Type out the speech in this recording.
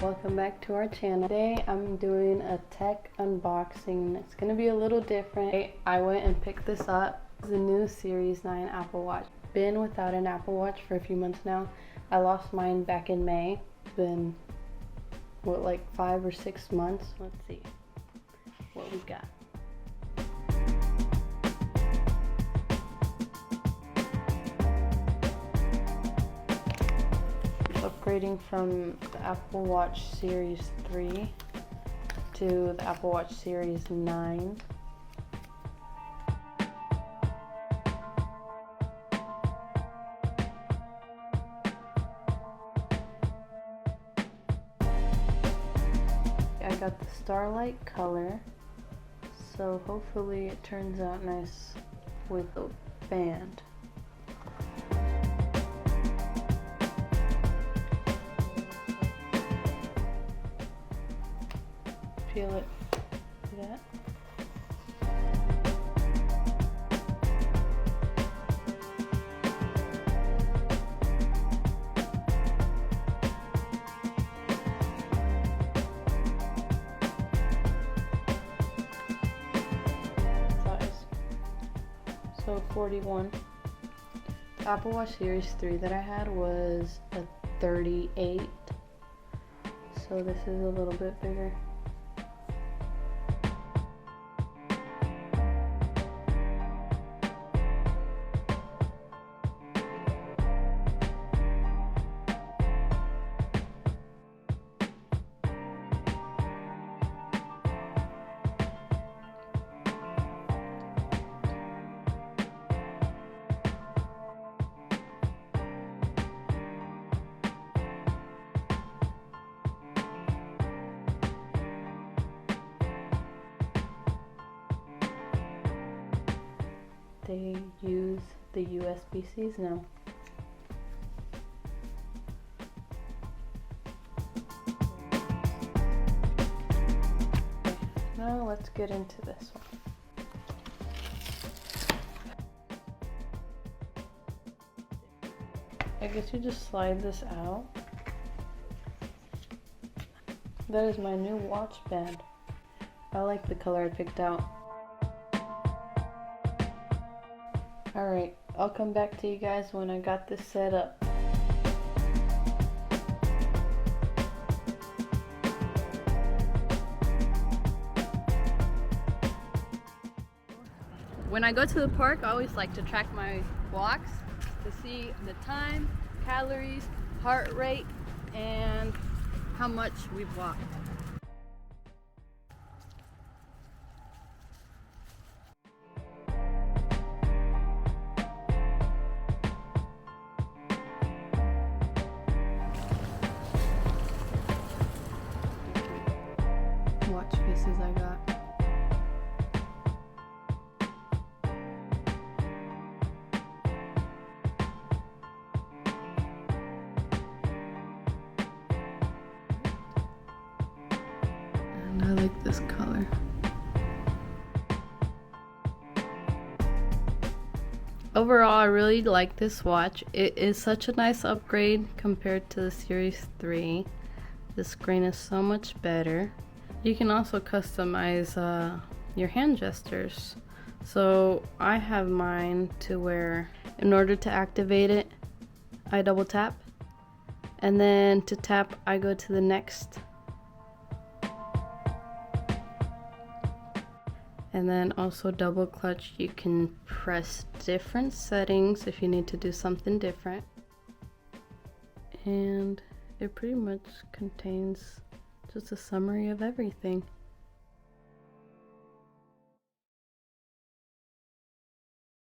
Welcome back to our channel. Today I'm doing a tech unboxing. It's gonna be a little different. I went and picked this up. It's the new Series 9 Apple Watch. Been without an Apple Watch for a few months now. I lost mine back in May. It's been what, like 5 or 6 months? Let's see what we've got. Upgrading from the Apple Watch Series 3 to the Apple Watch Series 9. I got the Starlight color, so hopefully it turns out nice with the band. Feel it. See that? Size. So 41. The Apple Watch Series 3 that I had was a 38. So this is a little bit bigger. They use the USB-Cs now. Now let's get into this one. I guess you just slide this out. That is my new watch band. I like the color I picked out. Alright, I'll come back to you guys when I got this set up. When I go to the park, I always like to track my walks to see the time, calories, heart rate, and how much we've walked. Watch faces I got. And I like this color. Overall, I really like this watch. It is such a nice upgrade compared to the Series 3. The screen is so much better. You can also customize your hand gestures. So I have mine to where in order to activate it, I double tap. And then to tap, I go to the next. And then also double clutch, you can press different settings if you need to do something different. And it pretty much contains just a summary of everything.